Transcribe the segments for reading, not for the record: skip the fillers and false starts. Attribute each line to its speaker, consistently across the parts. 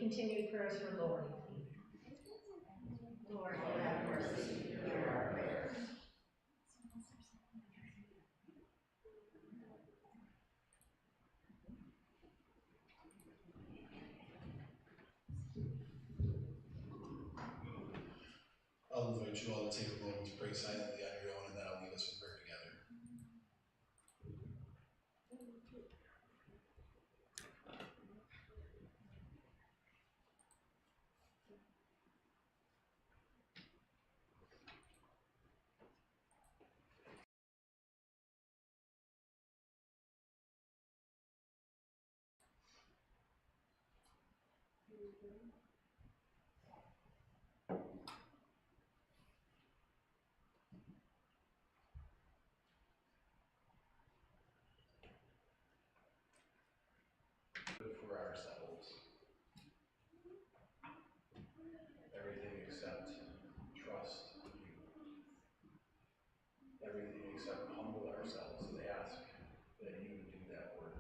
Speaker 1: continued prayers for Lori.
Speaker 2: Lord, have mercy, hear our prayers.
Speaker 3: I'll invite you all to take a moment to pray silently on your own, and then I'll lead us in prayer together. For ourselves, everything except trust you, everything except humble ourselves and ask that you would do that work.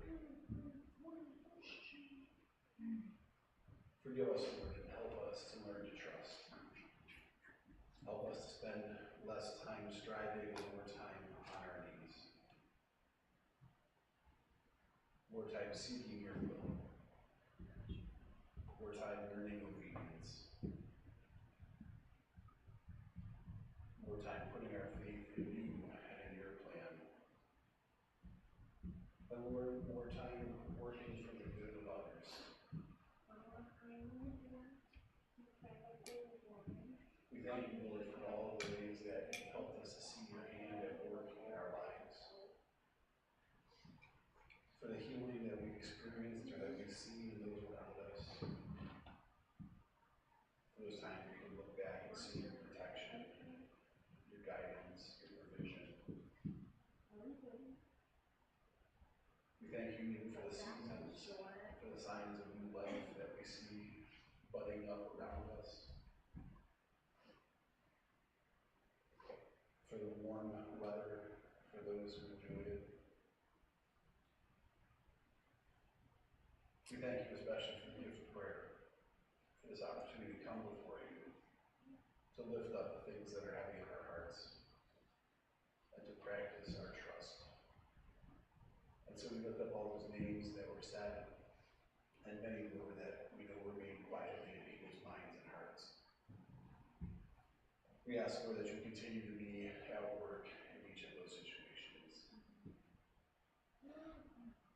Speaker 3: Forgive us, Lord, and help us to learn to trust. Help us to spend less time striving and more time on our knees. More time seeking your will. More time learning obedience. More time putting our faith in you and in your plan. And Lord, more time working for the good of others. We thank you, Lord, for all of the ways that you helped us to see your hand at work in our lives. For the healing that we've experienced or that we've seen in those around us. Those times we can look back and see your protection, your guidance, your provision. We thank you even for the seasons, for the signs of new life that we see budding up around us. For the warm weather, for those who enjoyed it. We thank you especially for the gift of prayer, for this opportunity to come before you, to lift up the things that are heavy in our hearts, and to practice our trust. And so we lift up all those names that were said, and many more that we know remain quietly in people's minds and hearts. We ask, Lord, that you continue to be at work in each of those situations.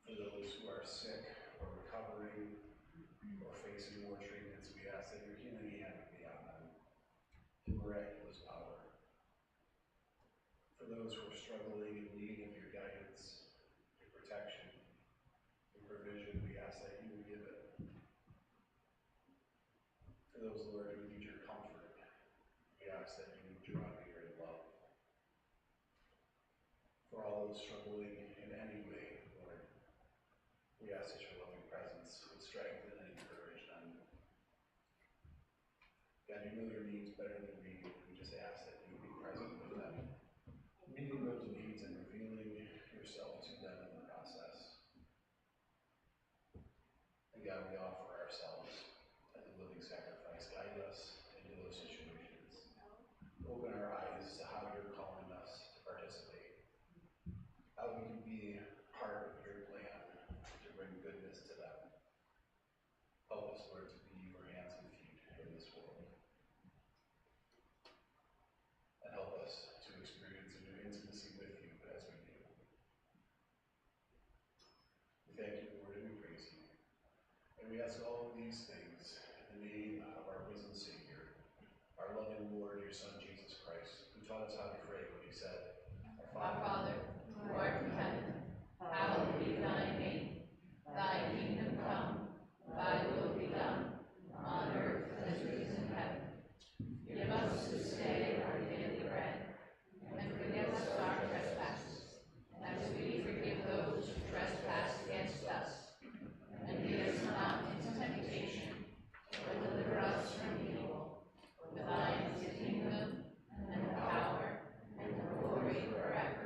Speaker 3: For those who are sick or recovering or facing more treatments, we ask that your healing hand would be on them in miraculous power. For those who are struggling in need of your guidance, your protection, your provision, we ask that you would give it. For those, Lord, who need your comfort, we ask that you would draw near in love. For all those struggling in any way, Lord, we ask that your loving presence would strengthen and encourage them. God, you know their needs better than we do. We just ask that you would be present with them, meeting those needs and revealing yourself to them in the process. And God, we offer ourselves as a living sacrifice. Guide us into those situations. Open our eyes to how you're calling us to participate. How we can be part of your plan to bring goodness to them. Help us, Lord, to be your hands and feet in this world. And help us to experience a new intimacy with you as we do. We thank you, Lord, and we praise you. And we ask all of these things in the name of our risen Savior, our loving Lord, your Son, Jesus Christ, who taught us how to pray when he said,
Speaker 4: Our Father, who art in heaven, hallowed be thy name. Thy kingdom come, thy will be done, on earth as it is in heaven. Give us this day our daily bread, and forgive us our trespasses, as we forgive those who trespass against us. And lead us not into temptation, but deliver us from evil. For thine is the kingdom, and the power, and the glory forever.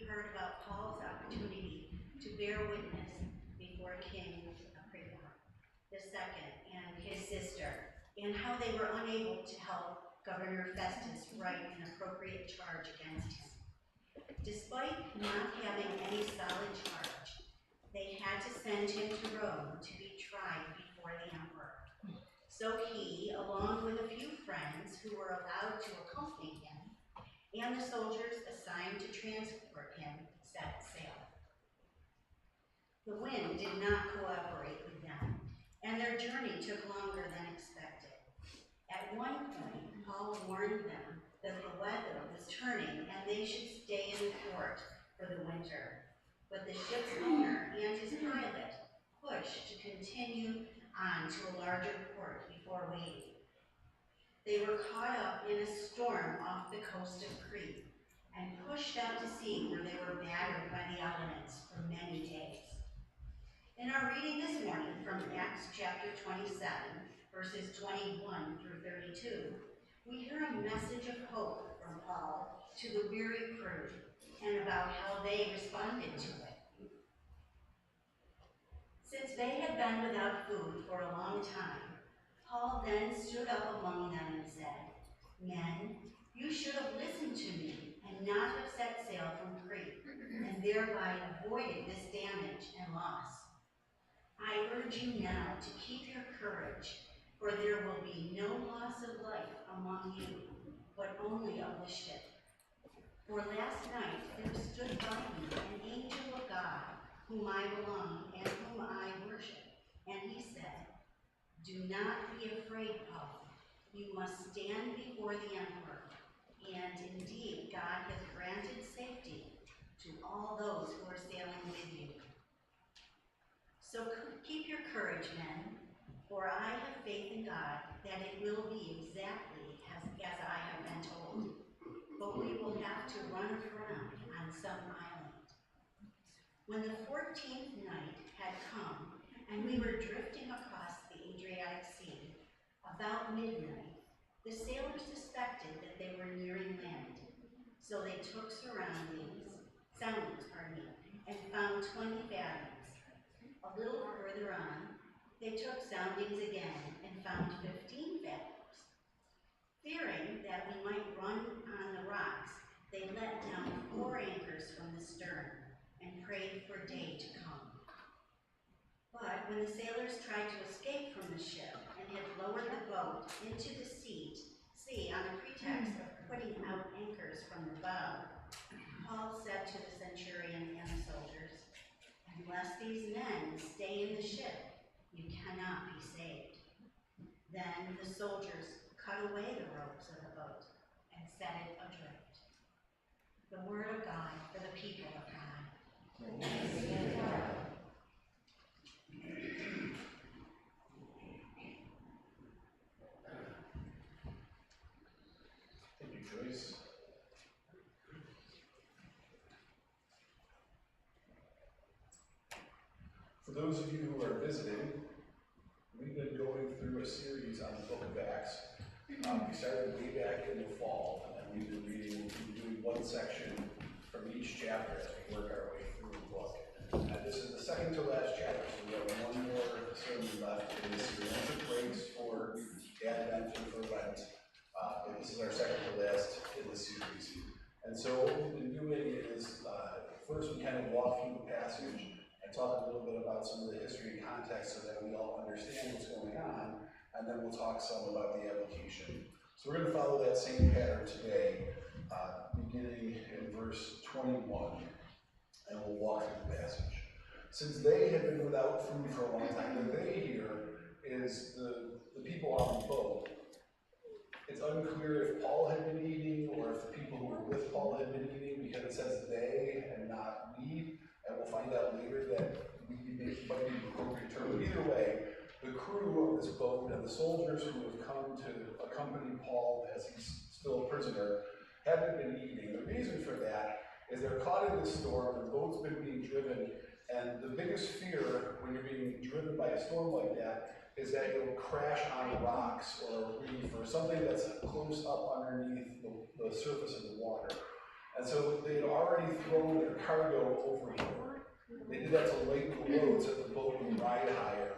Speaker 2: heard about Paul's opportunity to bear witness before King Agrippa II and his sister, and how they were unable to help Governor Festus write an appropriate charge against him. Despite not having any solid charge, they had to send him to Rome to be tried before the emperor. So he, along with a few friends who were allowed to accompany him, and the soldiers assigned to transport him, set sail. The wind did not cooperate with them, and their journey took longer than expected. At one point, Paul warned them that the weather was turning and they should stay in the port for the winter. But the ship's owner and his pilot pushed to continue on to a larger port before waiting. They were caught up in a storm off the coast of Crete and pushed out to sea, where they were battered by the elements for many days. In our reading this morning from Acts chapter 27, verses 21 through 32, we hear a message of hope from Paul to the weary crew and about how they responded to it. Since they had been without food for a long time, Paul then stood up among them and said, "Men, you should have listened to me and not have set sail from Crete, and thereby avoided this damage and loss. I urge you now to keep your courage, for there will be no loss of life among you, but only of the ship. For last night there stood by me an angel of God, whom I belong and whom I worship, and he said, 'Do not be afraid, Paul. You must stand before the emperor, and indeed God has granted safety to all those who are sailing with you. So keep your courage, men, for I have faith in God that it will be exactly as I have been told. But we will have to run aground on some island.' When the 14th night had come, and we were drifting across the Adriatic Sea, about midnight, the sailors suspected that they were nearing land. So they took soundings, and found 20 fathoms. A little further on, they took soundings again and found 15 fathoms. Fearing that we might run on the rocks, they let down 4 anchors from the stern and prayed for day to come. But when the sailors tried to escape from the ship and had lowered the boat into the sea on the pretext of putting out anchors from the bow, Paul said to the centurion and the soldiers, 'Unless these men stay in the ship, you cannot be saved.' Then the soldiers cut away the ropes of the boat and set it adrift." The word of God for the people of God. Thanks be to God.
Speaker 3: Thank you, Joyce. For those of you who are visiting, we've been going through a series on the book of Acts. We started way back in the fall, and we've been doing one section from each chapter as we work our way through the book. And this is the second to last chapter, so we have one more sermon left in this series. We took breaks for Advent and for Lent, but this is our second to last in the series. And so what we've been doing is, first we kind of walk through the passage and talk a little bit about some of the history and context so that we all understand what's going on, and then we'll talk some about the application. So we're going to follow that same pattern today, beginning in verse 21, and we'll walk through the passage. Since they had been without food for a long time, the they here is the people on the boat. It's unclear if Paul had been eating or if the people who were with Paul had been eating, because it says they and not we, and we'll find out later that we might be the appropriate term. But either way, the crew of this boat and the soldiers who have come to accompany Paul as he's still a prisoner haven't been eating. The reason for that is they're caught in this storm, the boat's been being driven, and the biggest fear when you're being driven by a storm like that is that you'll crash on rocks or a reef or something that's close up underneath the surface of the water. And so they had already thrown their cargo overboard. They did that to lighten the load so the boat would ride higher,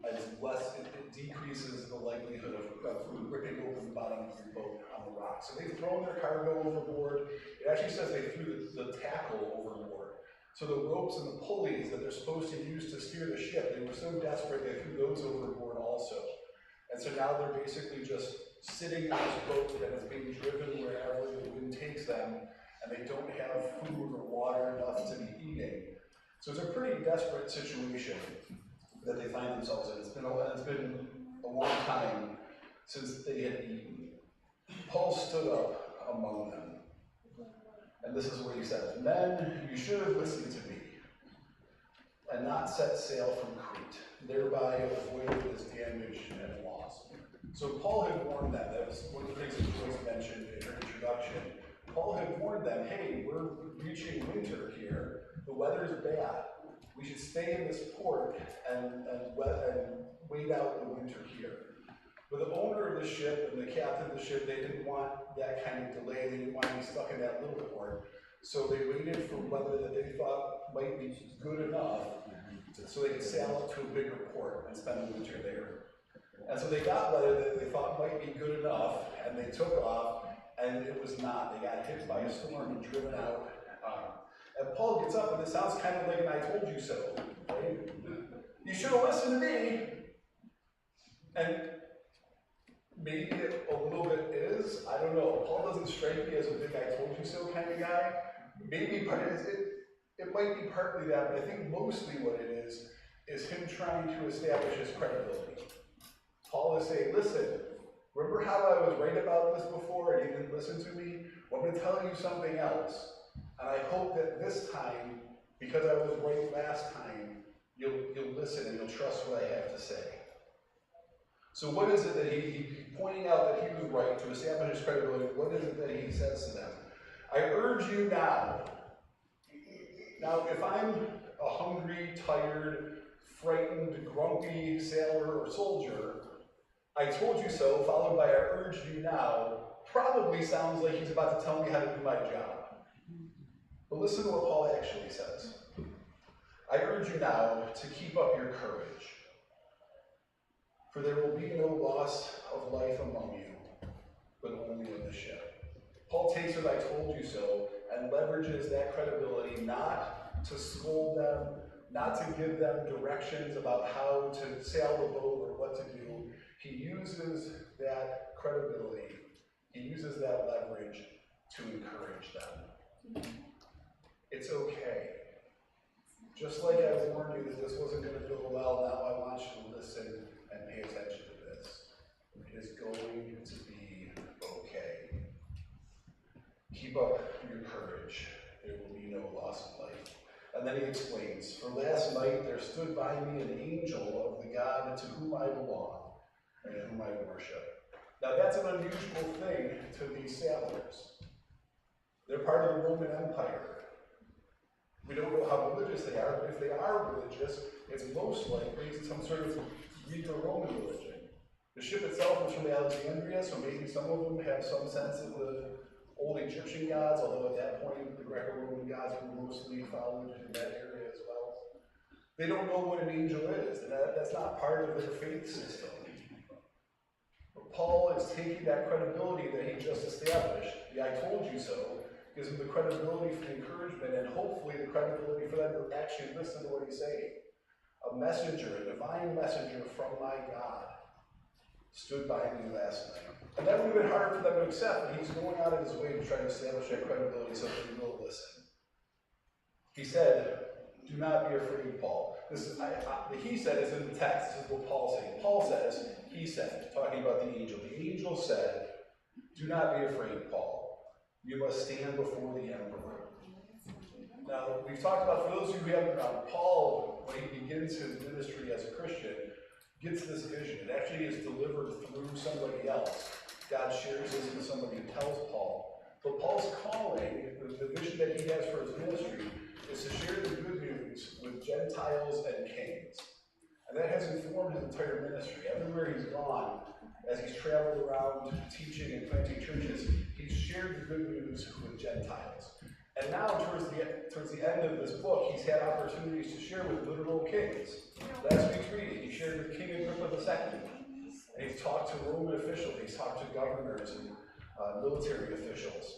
Speaker 3: and it decreases the likelihood of ripping open the bottom of your boat on the rock. So they've thrown their cargo overboard. It actually says they threw the tackle overboard. So the ropes and the pulleys that they're supposed to use to steer the ship, they were so desperate they threw those overboard also. And so now they're basically just sitting on this boat that is being driven wherever the wind takes them, and they don't have food or water enough to be eating. So it's a pretty desperate situation that they find themselves in. It's been a long time since they had eaten. Paul stood up among them. And this is what he says: "Men, you should have listened to me, and not set sail from Crete, thereby avoided this damage and loss." So Paul had warned them. That was one of the things that Joyce mentioned in her introduction. Paul had warned them, hey, we're reaching winter here. The weather's bad. We should stay in this port and wait out the winter here. But the owner of the ship and the captain of the ship, they didn't want that kind of delay. They didn't want to be stuck in that little port. So they waited for weather that they thought might be good enough so they could sail up to a bigger port and spend the winter there. And so they got weather that they thought might be good enough, and they took off, and it was not. They got hit by a storm and driven out. And Paul gets up, and it sounds kind of like an "I told you so," right? You should have listened to me. And maybe it a little bit is, I don't know. Paul doesn't strike me as a big "I told you so" kind of guy. Maybe it might be partly that, but I think mostly what it is him trying to establish his credibility. Paul is saying, listen, remember how I was right about this before and you didn't listen to me? Well, I'm going to tell you something else. And I hope that this time, because I was right last time, you'll listen and you'll trust what I have to say. So what is it that he's pointing out that he was right to establish his credibility? What is it that he says to them? "I urge you now." Now, if I'm a hungry, tired, frightened, grumpy sailor or soldier, "I told you so," followed by "I urge you now," probably sounds like he's about to tell me how to do my job. But listen to what Paul actually says. "I urge you now to keep up your courage, for there will be no loss of life among you, but only of the ship." Paul takes what "I told you so" and leverages that credibility not to scold them, not to give them directions about how to sail the boat or what to do. He uses that credibility, he uses that leverage to encourage them. It's okay. Just like I warned you that this wasn't going to go well, now I want you to listen and pay attention to this. It is going to be okay. Keep up your courage. There will be no loss of life. And then he explains, "For last night there stood by me an angel of the God to whom I belong and whom I worship." Now that's an unusual thing to these sailors. They're part of the Roman Empire. We don't know how religious they are, but if they are religious, it's most likely some sort of Greco-Roman religion. The ship itself is from Alexandria, so maybe some of them have some sense of the old Egyptian gods, although at that point the Greco-Roman gods were mostly followed in that area as well. They don't know what an angel is, and that's not part of their faith system. But Paul is taking that credibility that he just established, the "I told you so," gives them the credibility for the encouragement and hopefully the credibility for them to actually listen to what he's saying. A messenger, a divine messenger from my God, stood by me last night. And that would have been hard for them to accept, but he's going out of his way to try to establish that credibility so that they will listen. He said, "Do not be afraid, Paul." The he said is in the text. This is what Paul said. Paul says, he said, talking about the angel. The angel said, "Do not be afraid, Paul. You must stand before the emperor." Now, we've talked about, for those of you who haven't heard, Paul, when he begins his ministry as a Christian, gets this vision. It actually is delivered through somebody else. God shares this with somebody who tells Paul. But Paul's calling, the vision that he has for his ministry, is to share the good news with Gentiles and kings. And that has informed his entire ministry. Everywhere he's gone, as he's traveled around teaching and planting churches, he's shared the good news with Gentiles.
Speaker 1: And now, towards the end of this book, he's had opportunities to share with literal kings. Last week's reading, he shared with King Agrippa II. And he's talked to Roman officials, he's talked to governors and military officials.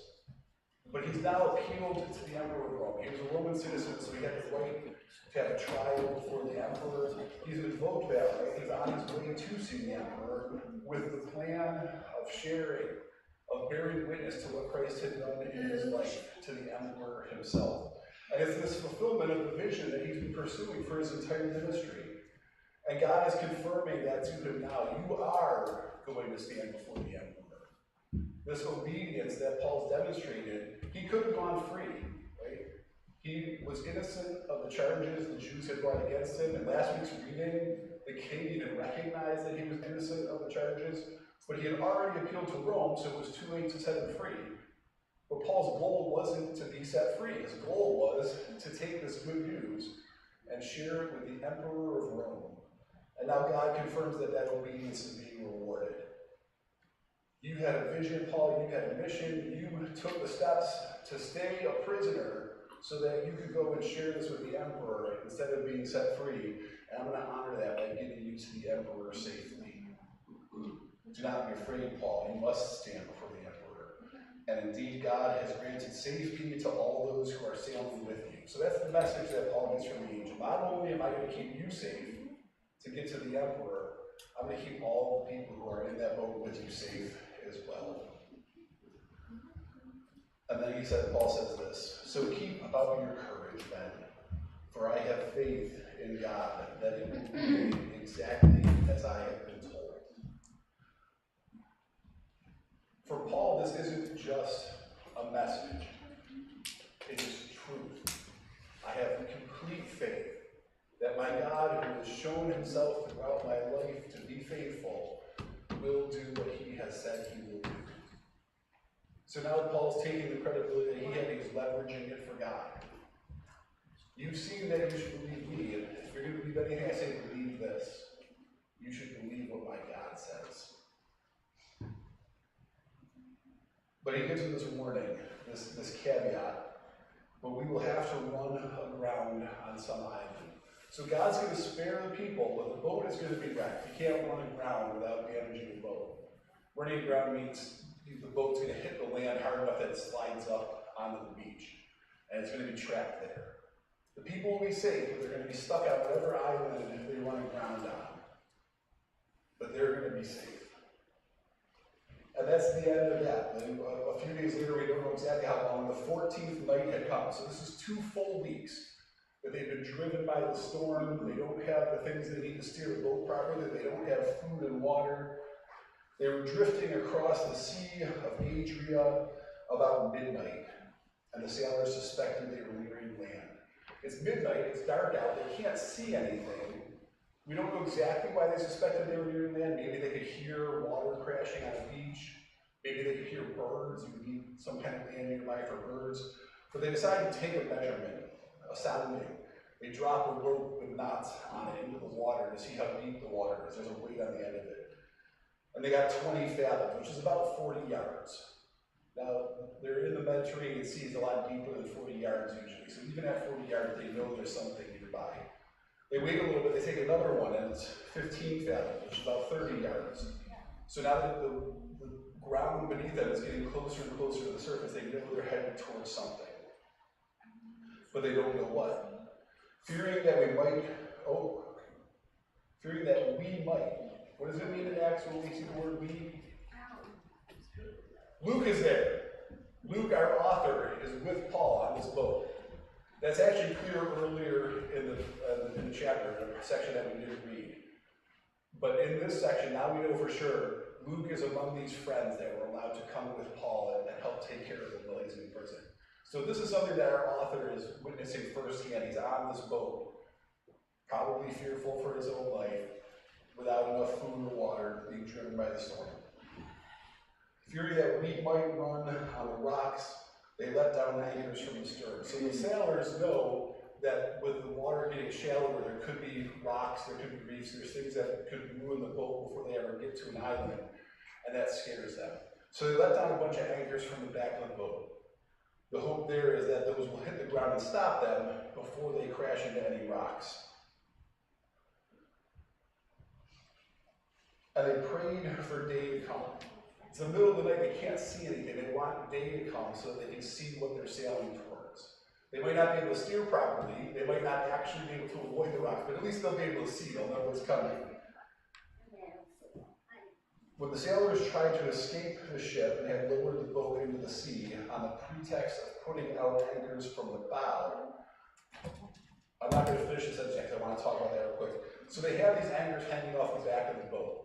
Speaker 1: But he's now appealed to the Emperor of Rome. He was a Roman citizen, so he had the right to have a trial before the Emperor. He's invoked that right. He's on his way to see the Emperor with the plan of sharing, of bearing witness to what Christ had done in his life to the Emperor himself. And it's this fulfillment of the vision that he's been pursuing for his entire ministry. And God is confirming that to him now. You are going to stand before the Emperor. This obedience that Paul's demonstrated, he could have gone free, right? He was innocent of the charges the Jews had brought against him. In last week's reading, the king even recognized that he was innocent of the charges, but he had already appealed to Rome, so it was too late to set him free. But Paul's goal wasn't to be set free. His goal was to take this good news and share it with the Emperor of Rome. And now God confirms that that obedience is being rewarded. You had a vision, Paul, you had a mission, you took the steps to stay a prisoner so that you could go and share this with the emperor instead of being set free. And I'm going to honor that by getting you to the emperor safely. Do not be afraid, Paul, you must stand before the emperor. And indeed, God has granted safety to all those who are sailing with you. So that's the message that Paul gets from the angel. Not only am I going to keep you safe to get to the emperor, I'm going to keep all the people who are in that boat with you safe as well. And then Paul says this, so keep up your courage then, for I have faith in God that it will be exactly as I have been told. For Paul, this isn't just a message, it is truth. I have complete faith that my God, who has shown himself throughout my life to be faithful, will do what he has said he will do. So now Paul's taking the credibility that he had, he's leveraging it for God. You've seen that you should believe me, and if you're going to believe anything I say, believe this. You should believe what my God says. But he gives him this warning, this caveat, but we will have to run aground on some island. So God's going to spare the people, but the boat is going to be wrecked. You can't run aground without damaging the boat. Running aground means the boat's going to hit the land hard enough that it slides up onto the beach, and it's going to be trapped there. The people will be safe, but they're going to be stuck on whatever island they run aground on. But they're going to be safe. And that's the end of that. Then a few days later, we don't know exactly how long, the 14th night had come. So this is 2 full weeks that they've been driven by the storm. They don't have the things they need to steer the boat properly. They don't have food and water. They were drifting across the Sea of Adria about midnight, and the sailors suspected they were nearing land. It's midnight, it's dark out, they can't see anything. We don't know exactly why they suspected they were nearing land. Maybe they could hear water crashing on a beach. Maybe they could hear birds. You need some kind of land nearby for birds. But they decided to take a measurement, a sounding. They drop a rope with knots on it into the water to see how deep the water is. There's a weight on the end of it. And they got 20 fathoms, which is about 40 yards. Now, they're in the Mediterranean Sea, it's a lot deeper than 40 yards usually. So even at 40 yards, they know there's something nearby. They wait a little bit, they take another one, and it's 15 fathoms, which is about 30 yards. So now that the ground beneath them is getting closer and closer to the surface, they know they're headed towards something. But they don't know what. Fearing that we might, what does it mean in Acts when we see the word we? Luke is there. Luke, our author, is with Paul on this boat. That's actually clear earlier in the chapter, in the section that we didn't read. But in this section, now we know for sure, Luke is among these friends that were allowed to come with Paul and help take care of him while he's in prison. So this is something that our author is witnessing firsthand. He's on this boat, probably fearful for his own life, without enough food or water, being driven by the storm. Fearing that we might run on the rocks, they let down anchors from the stern. So the sailors know that with the water getting shallower, there could be rocks, there could be reefs, there's things that could ruin the boat before they ever get to an island, and that scares them. So they let down a bunch of anchors from the back of the boat. The hope there is that those will hit the ground and stop them before they crash into any rocks. And they prayed for day to come. It's the middle of the night, they can't see anything. They want day to come so that they can see what they're sailing towards. They might not be able to steer properly, they might not actually be able to avoid the rocks, but at least they'll be able to see, they'll know what's coming. When the sailors tried to escape the ship and had lowered the boat into the sea on the pretext of putting out anchors from the bow, I'm not going to finish this sentence because I want to talk about that real quick. So they have these anchors hanging off the back of the boat.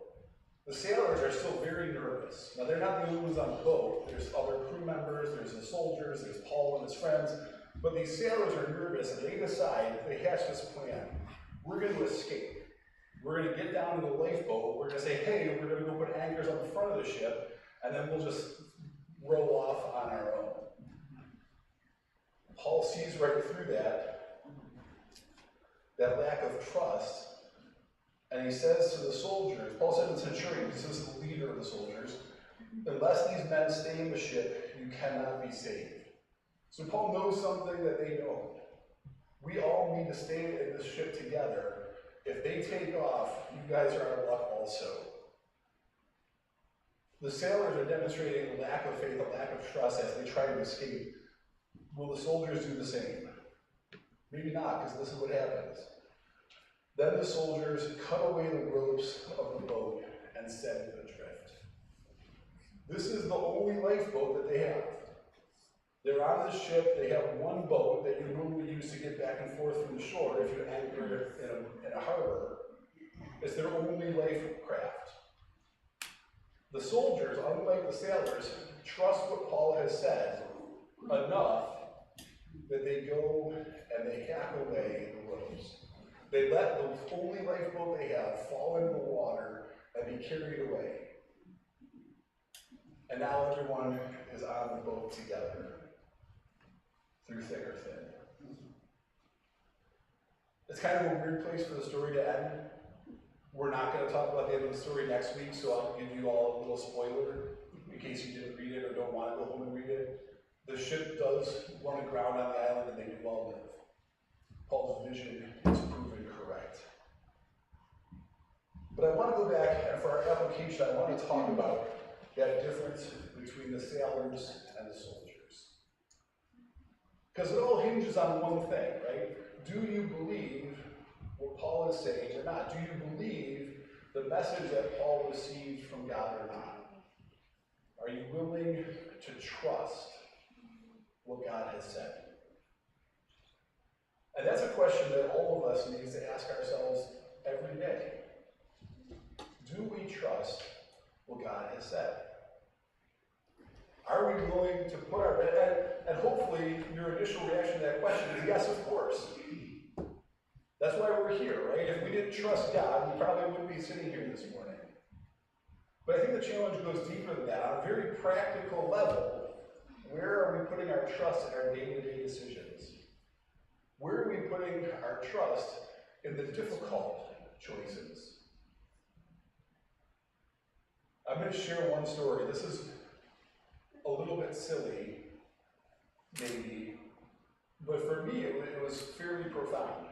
Speaker 1: The sailors are still very nervous. Now, they're not the only ones on the boat. There's other crew members, there's the soldiers, there's Paul and his friends. But these sailors are nervous, and they decide, they hatch this plan. We're going to escape. We're going to get down to the lifeboat. We're going to say, hey, we're going to go put anchors on the front of the ship, and then we'll just row off on our own. Paul sees right through that lack of trust. And he says to the soldiers, Paul said to the centurion, this is the leader of the soldiers, unless these men stay in the ship, you cannot be saved. So Paul knows something that they don't. We all need to stay in this ship together. If they take off, you guys are out of luck also. The sailors are demonstrating a lack of faith, a lack of trust as they try to escape. Will the soldiers do the same? Maybe not, because this is what happens. Then the soldiers cut away the ropes of the boat and set it adrift. This is the only lifeboat that they have. They're on the ship, they have one boat that you normally use to get back and forth from the shore if you anchor in a harbor. It's their only life craft. The soldiers, unlike the sailors, trust what Paul has said enough that they go and they hack away the ropes. They let the only lifeboat they have fall into the water and be carried away. And now everyone is on the boat together, through thick or thin. It's kind of a weird place for the story to end. We're not going to talk about the end of the story next week, so I'll give you all a little spoiler in case you didn't read it or don't want to go home and read it. The ship does run aground on the island and they do all live. Paul's vision is proven correct. But I want to go back, and for our application, I want to talk about that difference between the sailors and the soldiers. Because it all hinges on one thing, right? Do you believe what Paul is saying or not? Do you believe the message that Paul received from God or not? Are you willing to trust what God has said? And that's a question that all of us need to ask ourselves every day. Do we trust what God has said? Are we willing to put our, and hopefully your initial reaction to that question is yes, of course. That's why we're here, right? If we didn't trust God, we probably wouldn't be sitting here this morning. But I think the challenge goes deeper than that. On a very practical level, where are we putting our trust in our day-to-day decisions? Where are we putting our trust in the difficult choices? I'm going to share one story. This is a little bit silly, maybe, but for me it was fairly profound.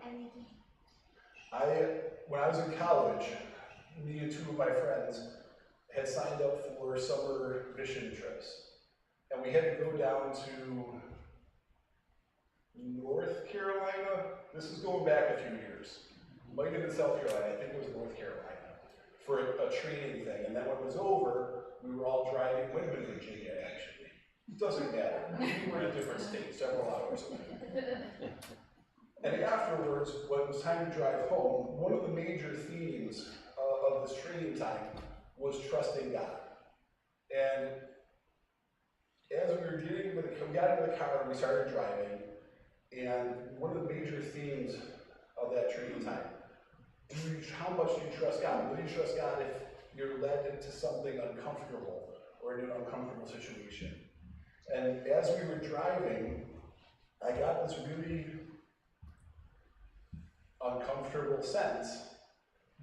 Speaker 1: When I was in college, me and two of my friends had signed up for summer mission trips, and we had to go down to North Carolina. This is going back a few years. Might have been South Carolina, I think it was North Carolina, for a training thing. And then when it was over, we were all driving, might have been Virginia actually. It doesn't matter. We were in a different state, several hours away. And afterwards, when it was time to drive home, one of the major themes of this training time was trusting God. And as we were we got into the car and we started driving, and one of the major themes of that training time, how much do you trust God? Will you trust God if you're led into something uncomfortable or in an uncomfortable situation? And as we were driving, I got this really uncomfortable sense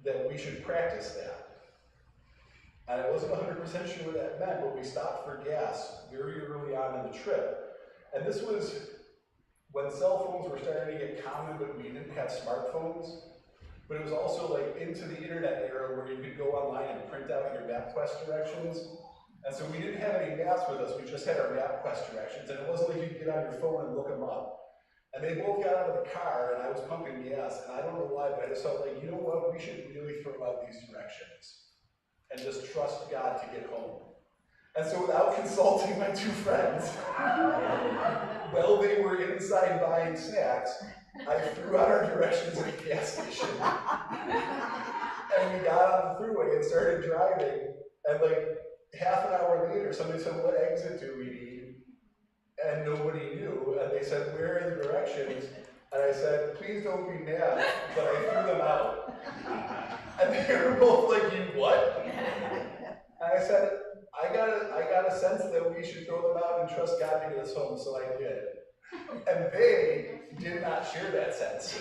Speaker 1: that we should practice that. And I wasn't 100% sure what that meant, but we stopped for gas very early on in the trip. And this was when cell phones were starting to get common, but we didn't have smartphones. But it was also like into the internet era where you could go online and print out your MapQuest directions. And so we didn't have any maps with us, we just had our MapQuest directions. And it wasn't like you could get on your phone and look them up. And they both got out of the car and I was pumping gas. And I don't know why, but I just felt like, you know what, we should really throw out these directions and just trust God to get home. And so without consulting my two friends, while they were inside buying snacks, I threw out our directions at the gas station. And we got on the throughway and started driving. And like half an hour later, somebody said, what exit do we need? And nobody knew. And they said, where are the directions? And I said, please don't be mad, but I threw them out. And they were both like, you what? And I said, I got a sense that we should throw them out and trust God to get us home, so I did. And they did not share that sense.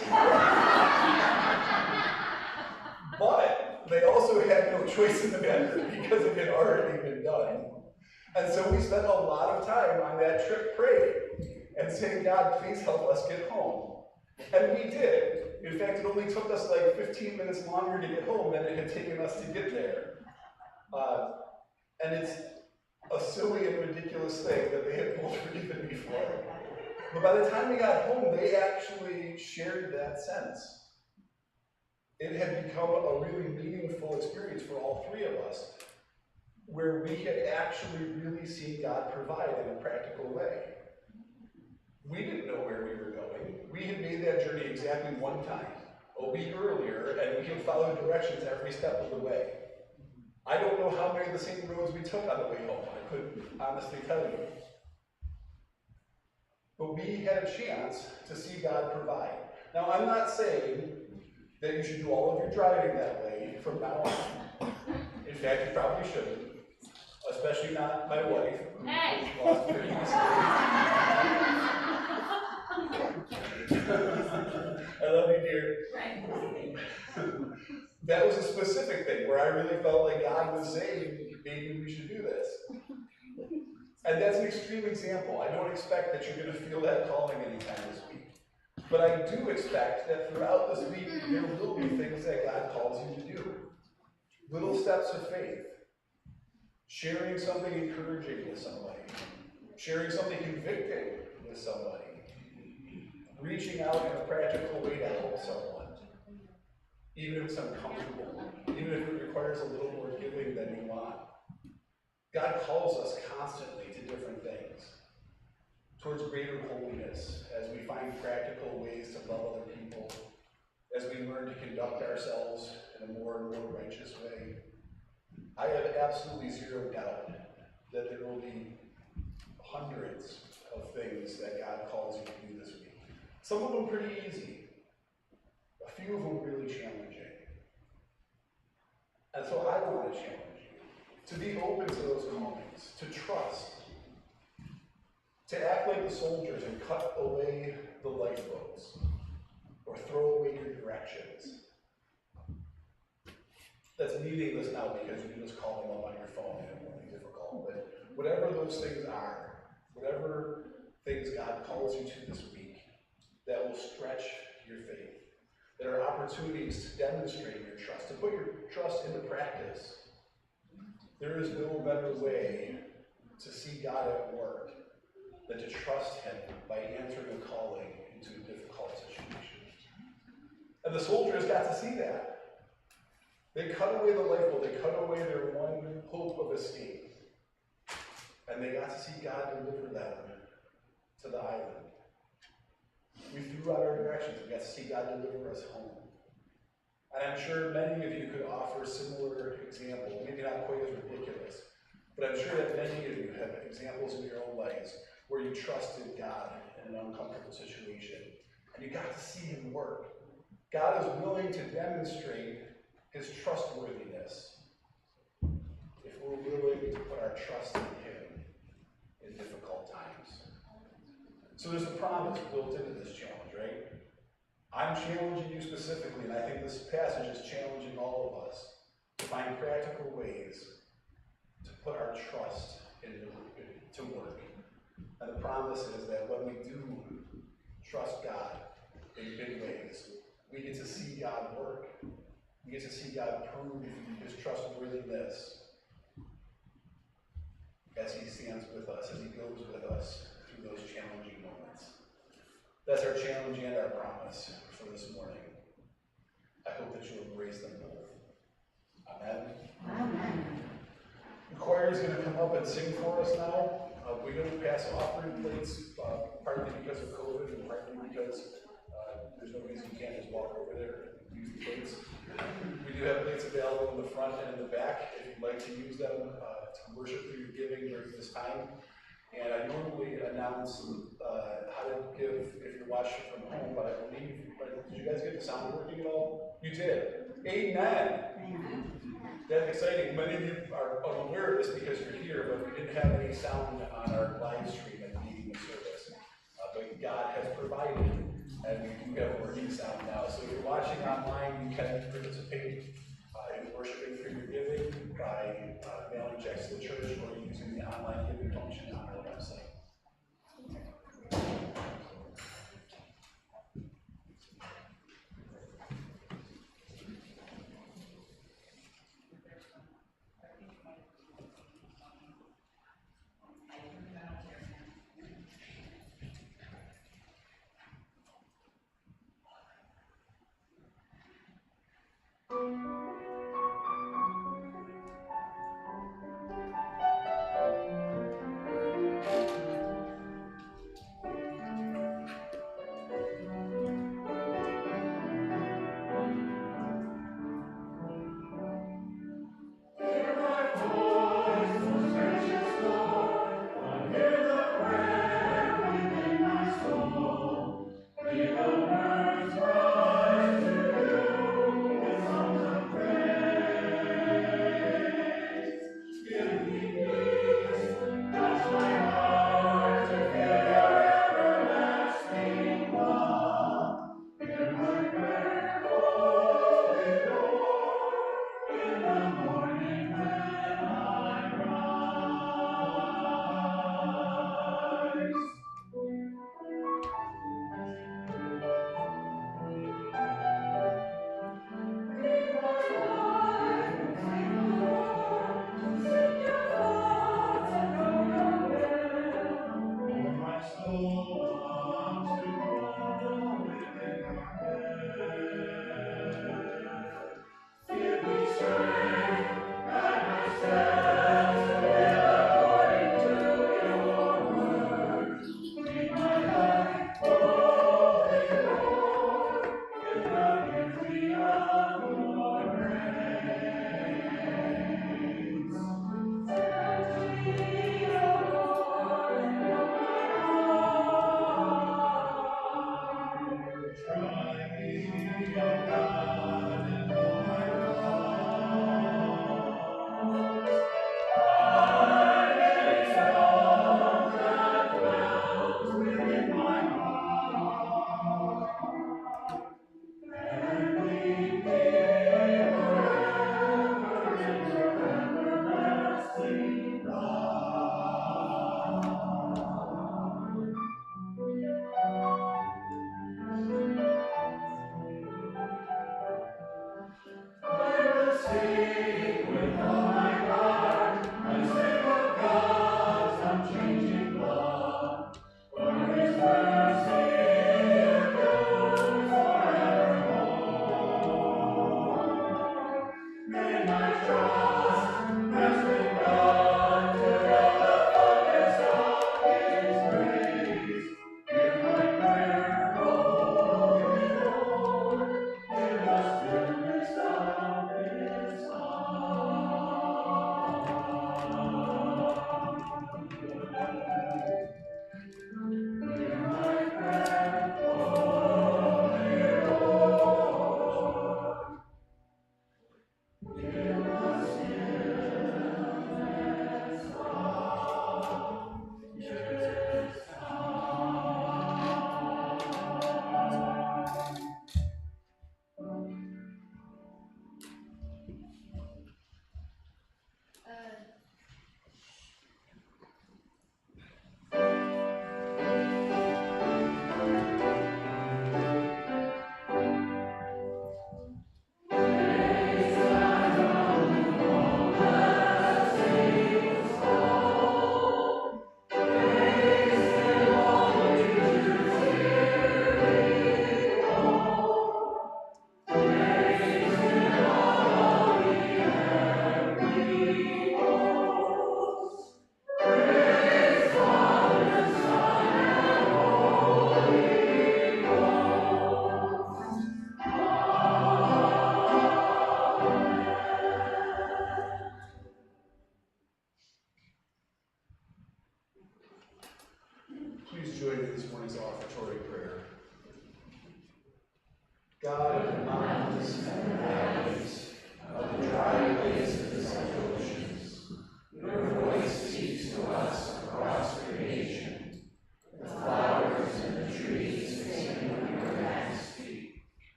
Speaker 1: But they also had no choice in the matter because it had already been done. And so we spent a lot of time on that trip praying and saying, God, please help us get home. And we did. In fact, it only took us like 15 minutes longer to get home than it had taken us to get there. And it's a silly and ridiculous thing that they had both forgiven me for. But by the time we got home, they actually shared that sense. It had become a really meaningful experience for all three of us, where we had actually really seen God provide in a practical way. We didn't know where we were going. We had made that journey exactly one time, a week earlier, and we had followed directions every step of the way. I don't know how many of the same roads we took on the way home. I couldn't honestly tell you. But we had a chance to see God provide. Now, I'm not saying that you should do all of your driving that way from now on. In fact, you probably shouldn't. Especially not my wife, who lost her I love you, dear. That was a specific thing where I really felt like God was saying, maybe we should do this. And that's an extreme example. I don't expect that you're going to feel that calling anytime this week. But I do expect that throughout this week, there will be things that God calls you to do. Little steps of faith. Sharing something encouraging with somebody. Sharing something convicting with somebody. Reaching out in a practical way to help someone. Even if it's uncomfortable. Even if it requires a little more giving than you want. God calls us constantly to different things. Towards greater holiness, as we find practical ways to love other people. As we learn to conduct ourselves in a more and more righteous way. I have absolutely zero doubt that there will be hundreds of things that God calls you to do this week. Some of them pretty easy. A few of them really challenging. And so I want to challenge you to be open to those callings, to trust, to act like the soldiers and cut away the lifeboats, or throw away your directions. That's meaningless now because you can just call them up on your phone and it won't be difficult. But whatever those things are, whatever things God calls you to this week, that will stretch your faith. That are opportunities to demonstrate your trust, to put your trust into practice. There is no better way to see God at work than to trust Him by answering a calling into a difficult situation. And the soldiers got to see that. They cut away the lifeboat, they cut away their one hope of escape. And they got to see God deliver them to the island. We threw out our directions, we got to see God deliver us home. And I'm sure many of you could offer similar examples, maybe not quite as ridiculous, but I'm sure that many of you have examples in your own lives where you trusted God in an uncomfortable situation, and you got to see Him work. God is willing to demonstrate His trustworthiness if we're willing to put our trust in Him in difficult times. So there's a promise built into this challenge, right? I'm challenging you specifically, and I think this passage is challenging all of us to find practical ways to put our trust into work. And the promise is that when we do trust God in big ways, we get to see God work. We get to see God prove his trustworthiness as he stands with us, as he goes with us through those challenging moments. That's our challenge and our promise for this morning. I hope that you'll embrace them both. Amen.
Speaker 2: Amen.
Speaker 1: The choir is going to come up and sing for us now. We don't pass offering plates, partly because of COVID and partly because there's no reason you can't just walk over there and use the plates. We do have plates available in the front and in the back if you'd like to use them to worship through your giving during this time. And I normally announce how to give if you're watching from home, but I believe, did you guys get the sound working at all? You did. Amen.
Speaker 2: Amen.
Speaker 1: That's exciting. Many of you are unaware of this because you're here, but we didn't have any sound on our live stream at the beginning of service. But God has provided, and we do have working sound now. So if you're watching online, you can participate in worshiping through your giving by mailing checks to the church or using the online giving function on our website.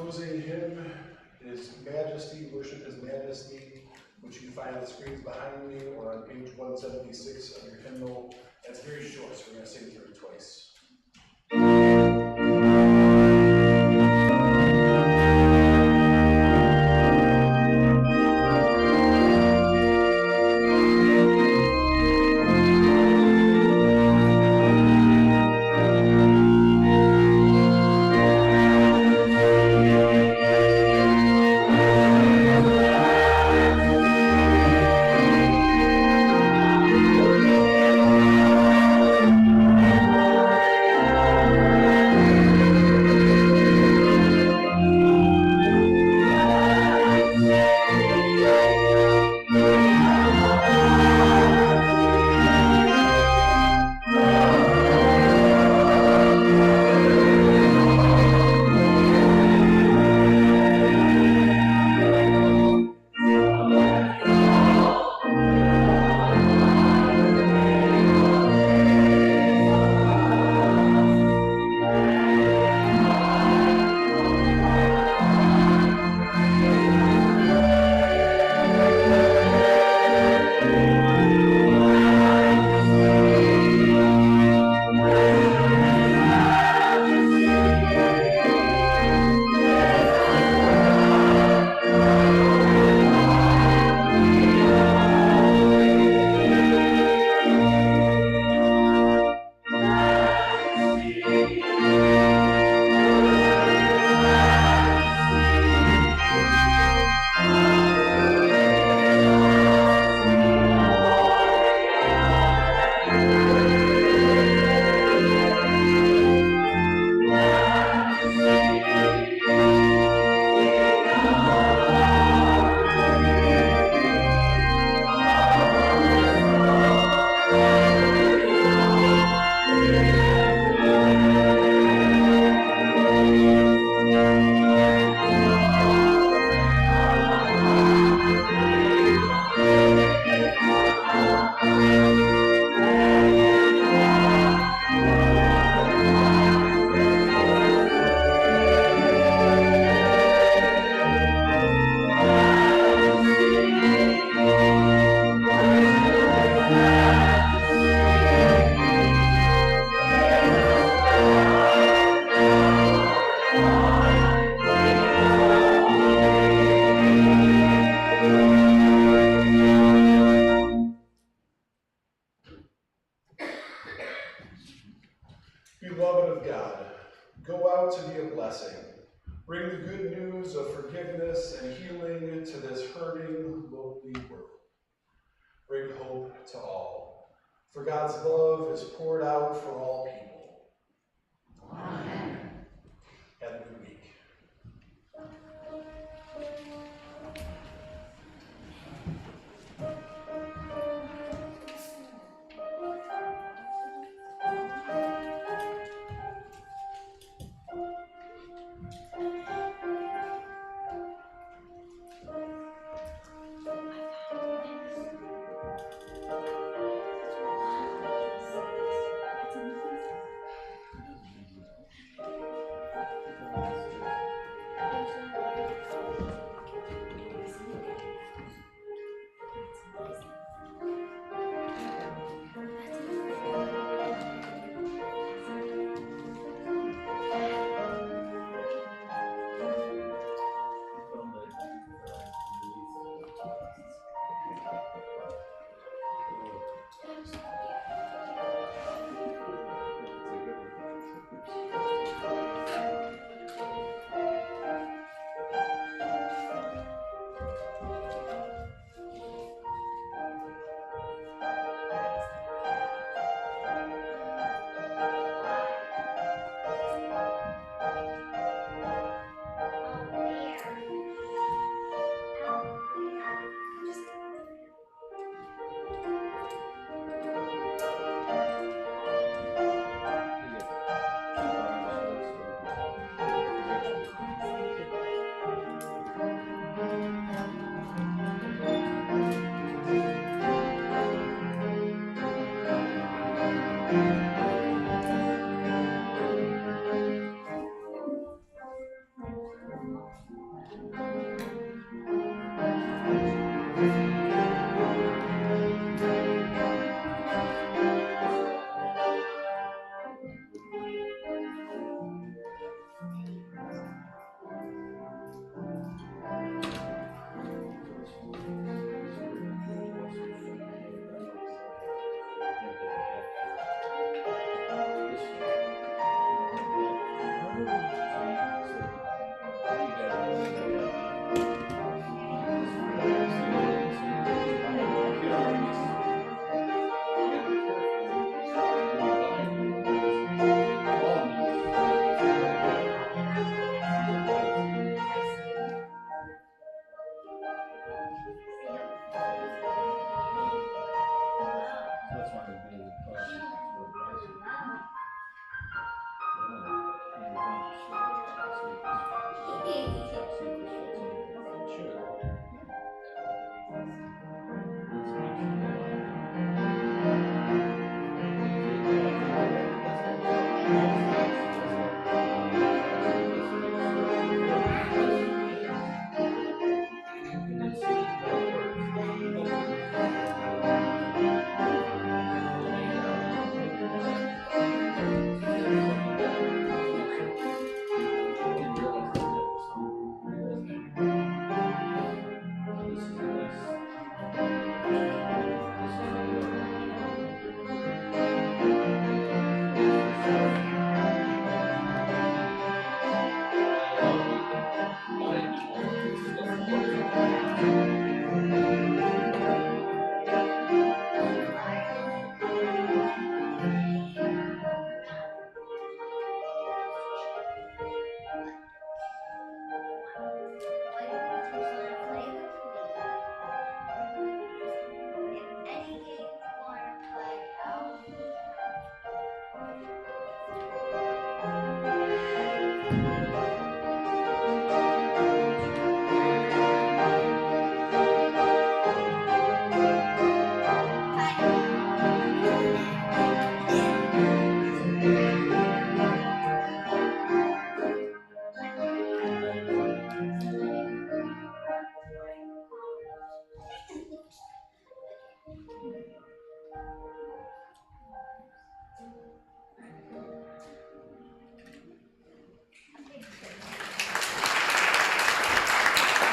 Speaker 1: closing hymn is Majesty, Worship His Majesty, which you can find on the screens behind me or on page 176 of your hymnal. It's very short, so we're going to sing through it twice. Beloved of God, go out to be a blessing. Bring the good news of forgiveness and healing to this hurting, lonely world. Bring hope to all. For God's love is poured out for all people.